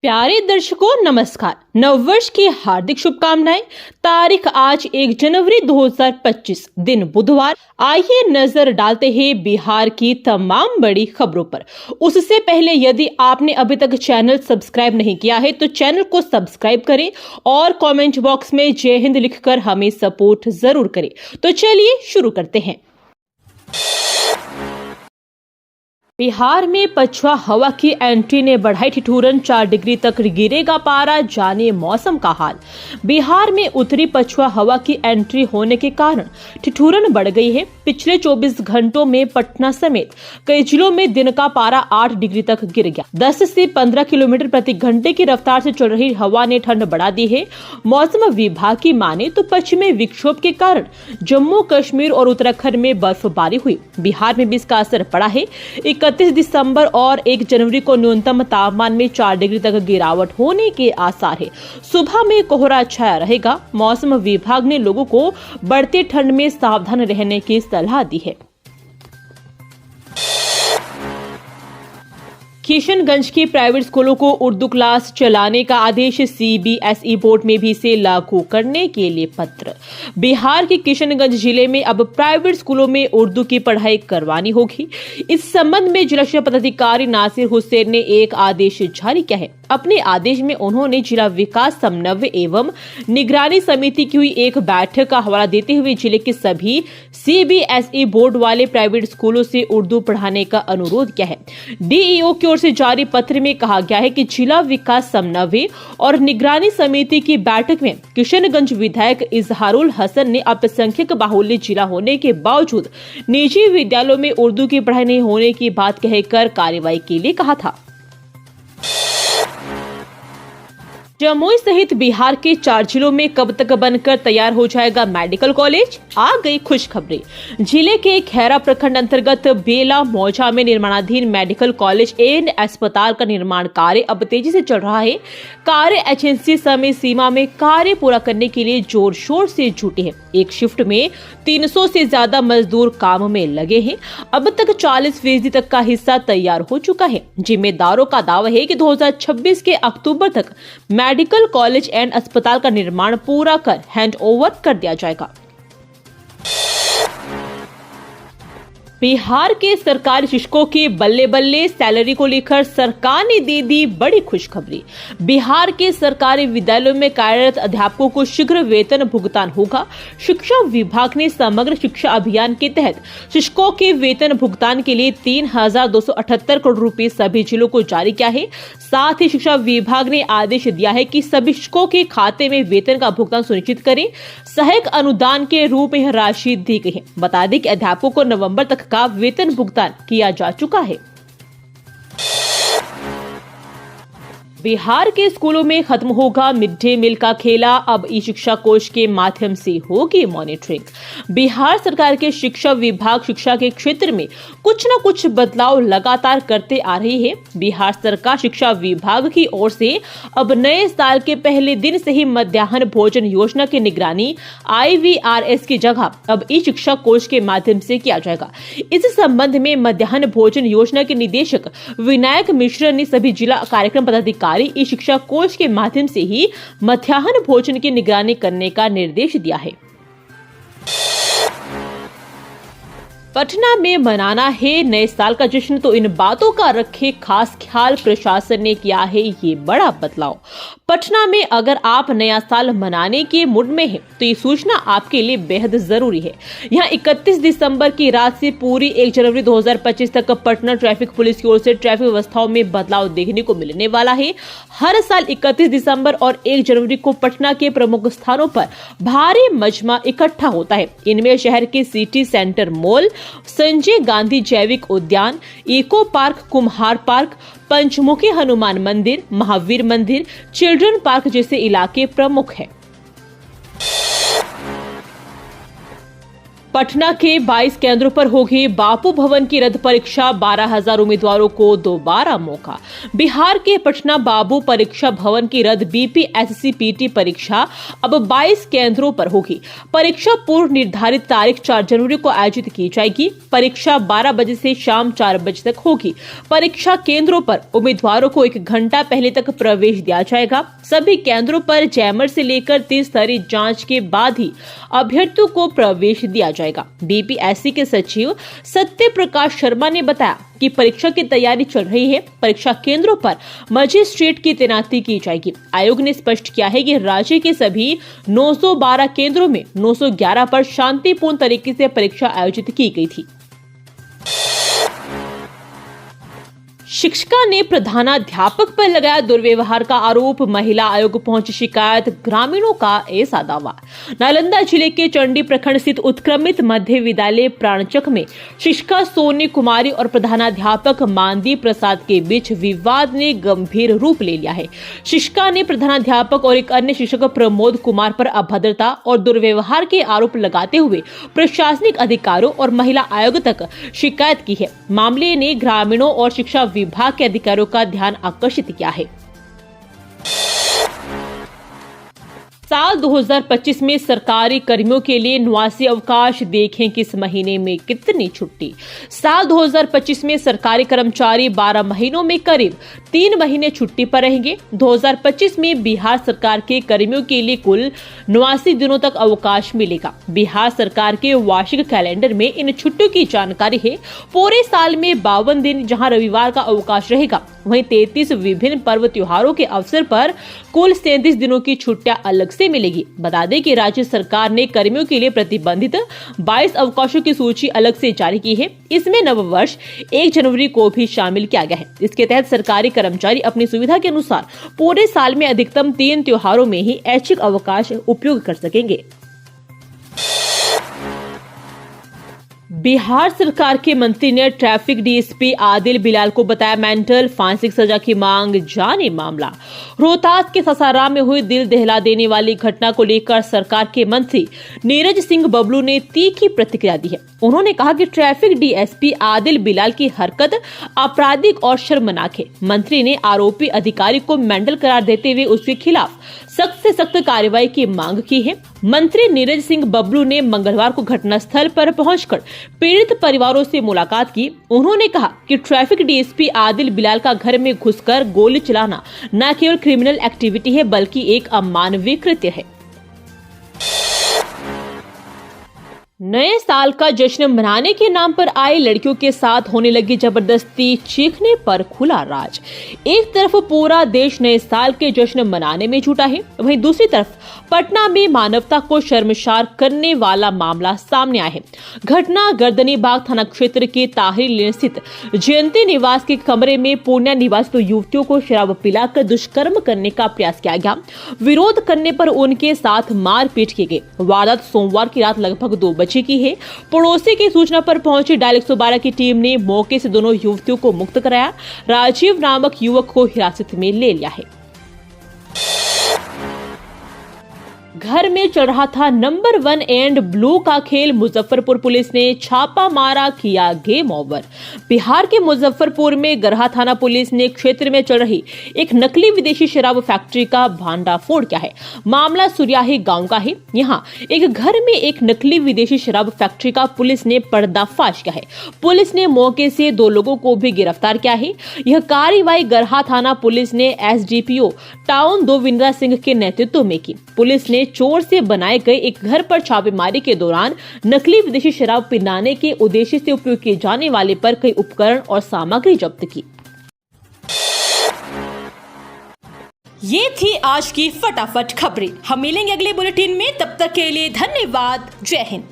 प्यारे दर्शकों नमस्कार। नववर्ष की हार्दिक शुभकामनाएं। तारीख आज 1 जनवरी 2025 दिन बुधवार। आइए नजर डालते हैं बिहार की तमाम बड़ी खबरों पर। उससे पहले यदि आपने अभी तक चैनल सब्सक्राइब नहीं किया है तो चैनल को सब्सक्राइब करें और कमेंट बॉक्स में जय हिंद लिखकर हमें सपोर्ट जरूर करें। तो चलिए शुरू करते हैं। बिहार में पछुआ हवा की एंट्री ने बढ़ाई ठिठुरन, 4 डिग्री तक गिरेगा पारा, जाने मौसम का हाल। बिहार में उत्तरी पछुआ हवा की एंट्री होने के कारण ठिठुरन बढ़ गई है। पिछले 24 घंटों में पटना समेत कई जिलों में दिन का पारा 8 डिग्री तक गिर गया। 10 से 15 किलोमीटर प्रति घंटे की रफ्तार से चल रही हवा ने ठंड बढ़ा दी है। मौसम विभाग की माने तो पश्चिमी विक्षोभ के कारण जम्मू कश्मीर और उत्तराखंड में बर्फबारी हुई। बिहार में भी इसका असर पड़ा है। 31 दिसंबर और 1 जनवरी को न्यूनतम तापमान में 4 डिग्री तक गिरावट होने के आसार है। सुबह में कोहरा छाया रहेगा। मौसम विभाग ने लोगों को बढ़ती ठंड में सावधान रहने की सलाह दी है। किशनगंज की प्राइवेट स्कूलों को उर्दू क्लास चलाने का आदेश। सीबीएसई बोर्ड में भी इसे लागू करने के लिए पत्र। बिहार के किशनगंज जिले में अब प्राइवेट स्कूलों में उर्दू की पढ़ाई करवानी होगी। इस संबंध में जिला शिक्षा पदाधिकारी नासिर हुसैन ने एक आदेश जारी किया है। अपने आदेश में उन्होंने जिला विकास समन्वय एवं निगरानी समिति की हुई एक बैठक का हवाला देते हुए जिले के सभी सीबीएसई बोर्ड वाले प्राइवेट स्कूलों से उर्दू पढ़ाने का अनुरोध किया है। डीईओ की ओर से जारी पत्र में कहा गया है कि जिला विकास समन्वय और निगरानी समिति की बैठक में किशनगंज विधायक इजहारुल हसन ने अल्पसंख्यक बाहुल्य जिला होने के बावजूद निजी विद्यालयों में उर्दू की पढ़ाई नहीं होने की बात कहकर कार्रवाई के लिए कहा था। जमुई सहित बिहार के 4 जिलों में कब तक बनकर तैयार हो जाएगा मेडिकल कॉलेज? आ गई खुशखबरी। जिले के खैरा प्रखंड अंतर्गत बेला मौजा में निर्माणाधीन मेडिकल कॉलेज एंड अस्पताल का निर्माण कार्य अब तेजी से चल रहा है। कार्य एजेंसी समय सीमा में कार्य पूरा करने के लिए जोर शोर से जुटी है। एक शिफ्ट में 300 से ज्यादा मजदूर काम में लगे हैं। अब तक 40% तक का हिस्सा तैयार हो चुका है। जिम्मेदारों का दावा है कि 2026 के अक्टूबर तक मेडिकल कॉलेज एंड अस्पताल का निर्माण पूरा कर हैंडओवर कर दिया जाएगा। बिहार के सरकारी शिक्षकों की बल्ले बल्ले सैलरी को लेकर सरकार ने दे दी बड़ी खुशखबरी। बिहार के सरकारी विद्यालयों में कार्यरत अध्यापकों को शीघ्र वेतन भुगतान होगा। शिक्षा विभाग ने समग्र शिक्षा अभियान के तहत शिक्षकों के वेतन भुगतान के लिए 3,278 करोड़ रुपए सभी जिलों को जारी किया है। साथ ही शिक्षा विभाग ने आदेश दिया है कि सभी शिक्षकों के खाते में वेतन का भुगतान सुनिश्चित करें। सहायक अनुदान के रूप में राशि दी गई है। बता दें कि अध्यापकों को नवंबर तक का वेतन भुगतान किया जा चुका है। बिहार के स्कूलों में खत्म होगा मिड डे मील का खेला। अब ई शिक्षा कोष के माध्यम से होगी मॉनिटरिंग। बिहार सरकार के शिक्षा विभाग शिक्षा के क्षेत्र में कुछ न कुछ बदलाव लगातार करते आ रही है। बिहार सरकार शिक्षा विभाग की ओर से अब नए साल के पहले दिन से ही मध्याह्न भोजन योजना की निगरानी IVRS की जगह अब ई शिक्षा कोष के माध्यम से किया जाएगा। इस संबंध में मध्याह्न भोजन योजना के निदेशक विनायक मिश्र ने सभी जिला कार्यक्रम पदाधिकारी ई शिक्षा कोष के माध्यम से ही मध्याह्न भोजन की निगरानी करने का निर्देश दिया है। पटना में मनाना है नए साल का जश्न तो इन बातों का रखे खास ख्याल। प्रशासन ने किया है ये बड़ा बदलाव। पटना में अगर आप नया साल मनाने के मूड में हैं तो ये सूचना आपके लिए बेहद जरूरी है। यहाँ 31 दिसंबर की रात से पूरी 1 जनवरी 2025 तक पटना ट्रैफिक पुलिस की ओर से ट्रैफिक व्यवस्थाओं में बदलाव देखने को मिलने वाला है। हर साल 31 दिसंबर और 1 जनवरी को पटना के प्रमुख स्थानों पर भारी मजमा इकट्ठा होता है। इनमें शहर के city centre mall, Sanjay Gandhi जैविक उद्यान, इको पार्क, कुम्हार पार्क, पंचमुखी हनुमान मंदिर, महावीर मंदिर, चिल्ड्रन पार्क जैसे इलाके प्रमुख हैं। पटना के 22 केंद्रों पर होगी बापू भवन की रद्द परीक्षा, 12,000 उम्मीदवारों को दोबारा मौका। बिहार के पटना बाबू परीक्षा भवन की रद्द बीपीएससी पीटी परीक्षा अब 22 केंद्रों पर होगी। परीक्षा पूर्व निर्धारित तारीख 4 जनवरी को आयोजित की जाएगी। परीक्षा 12 बजे से शाम 4 बजे तक होगी। परीक्षा केंद्रों पर उम्मीदवारों को 1 घंटा पहले तक प्रवेश दिया जाएगा। सभी केंद्रों पर जैमर से लेकर त्रिस्तरीय जांच के बाद ही अभ्यर्थियों को प्रवेश दिया जाएगा। बीपीएससी के सचिव सत्य प्रकाश शर्मा ने बताया कि परीक्षा की तैयारी चल रही है। परीक्षा केंद्रों पर मजिस्ट्रेट की तैनाती की जाएगी। आयोग ने स्पष्ट किया है कि राज्य के सभी 912 केंद्रों में 911 पर शांतिपूर्ण तरीके से परीक्षा आयोजित की गई थी। शिक्षिका ने प्रधानाध्यापक पर लगाया दुर्व्यवहार का आरोप, महिला आयोग पहुंची शिकायत, ग्रामीणों का ऐसा दावा। नालंदा जिले के चंडी प्रखंड स्थित उत्क्रमित मध्य विद्यालय प्राणचक में शिक्षिका सोनी कुमारी और प्रधानाध्यापक मानदीप प्रसाद के बीच विवाद ने गंभीर रूप ले लिया है। शिक्षिका ने प्रधानाध्यापक और एक अन्य शिक्षक प्रमोद कुमार पर अभद्रता और दुर्व्यवहार के आरोप लगाते हुए प्रशासनिक अधिकारियों और महिला आयोग तक शिकायत की है। मामले ने ग्रामीणों और शिक्षा विभाग के अधिकारियों का ध्यान आकर्षित किया है। साल 2025 में सरकारी कर्मियों के लिए 89 अवकाश, देखें किस महीने में कितनी छुट्टी। साल 2025 में सरकारी कर्मचारी 12 महीनों में करीब 3 महीने छुट्टी पर रहेंगे। 2025 में बिहार सरकार के कर्मियों के लिए कुल 89 दिनों तक अवकाश मिलेगा। बिहार सरकार के वार्षिक कैलेंडर में इन छुट्टियों की जानकारी है। पूरे साल में 52 दिन जहां रविवार का अवकाश रहेगा, वहीं 33 विभिन्न पर्व त्योहारों के अवसर पर कुल 37 दिनों की छुट्टियां अलग से मिलेगी। बता दें कि राज्य सरकार ने कर्मियों के लिए प्रतिबंधित 22 अवकाशों की सूची अलग से जारी की है। इसमें नववर्ष 1 जनवरी को भी शामिल किया गया है। इसके तहत सरकारी कर्मचारी अपनी सुविधा के अनुसार पूरे साल में अधिकतम 3 त्योहारों में ही ऐच्छिक अवकाश उपयोग कर सकेंगे। बिहार सरकार के मंत्री ने ट्रैफिक डीएसपी आदिल बिलाल को बताया मेंटल, फांसी की सजा की मांग, जाने मामला। रोहतास के ससाराम में हुई दिल दहला देने वाली घटना को लेकर सरकार के मंत्री नीरज सिंह बबलू ने तीखी प्रतिक्रिया दी है। उन्होंने कहा कि ट्रैफिक डीएसपी आदिल बिलाल की हरकत आपराधिक और शर्मनाक है। मंत्री ने आरोपी अधिकारी को मेंटल करार देते हुए उसके खिलाफ सख्त से सख्त कार्रवाई की मांग की है। मंत्री नीरज सिंह बबलू ने मंगलवार को घटनास्थल पर पहुंचकर पीड़ित परिवारों से मुलाकात की। उन्होंने कहा कि ट्रैफिक डीएसपी आदिल बिलाल का घर में घुसकर गोली चलाना न केवल क्रिमिनल एक्टिविटी है बल्कि एक अमानवीय कृत्य है। नए साल का जश्न मनाने के नाम पर आई लड़कियों के साथ होने लगी जबरदस्ती, चीखने पर खुला राज। एक तरफ पूरा देश नए साल के जश्न मनाने में जुटा है, वहीं दूसरी तरफ पटना में मानवता को शर्मसार करने वाला मामला सामने आया है। घटना गर्दनी बाग थाना क्षेत्र के ताहिर लेन स्थित जयंती निवास के कमरे में पूर्णिया निवासी 2 युवतियों को शराब पिलाकर दुष्कर्म करने का प्रयास किया गया। विरोध करने पर उनके साथ मारपीट की गई। वारदात सोमवार की रात लगभग 2 बजे की है। पड़ोसी की सूचना पर पहुंची डायल 112 की टीम ने मौके से दोनों युवतियों को मुक्त कराया। राजीव नामक युवक को हिरासत में ले लिया है। घर में चल रहा था नंबर 1 एंड ब्लू का खेल, मुजफ्फरपुर पुलिस ने छापा मारा, किया गेम ओवर। बिहार के मुजफ्फरपुर में गरहा थाना पुलिस ने क्षेत्र में चल रही एक नकली विदेशी शराब फैक्ट्री का भांडाफोड़ किया है। मामला सुरियाही गांव का है। यहाँ एक घर में एक नकली विदेशी शराब फैक्ट्री का पुलिस ने पर्दाफाश किया है। पुलिस ने मौके से 2 लोगों को भी गिरफ्तार किया है। यह कार्रवाई गरहा थाना पुलिस ने एसडीपीओ टाउन दोविंद्रा सिंह के नेतृत्व में की। पुलिस ने चोर से बनाए गए एक घर पर छापेमारी के दौरान नकली विदेशी शराब पिलाने के उद्देश्य से उपयोग किए जाने वाले पर कई उपकरण और सामग्री जब्त की। ये थी आज की फटाफट खबरें। हम मिलेंगे अगले बुलेटिन में, तब तक के लिए धन्यवाद। जय हिंद।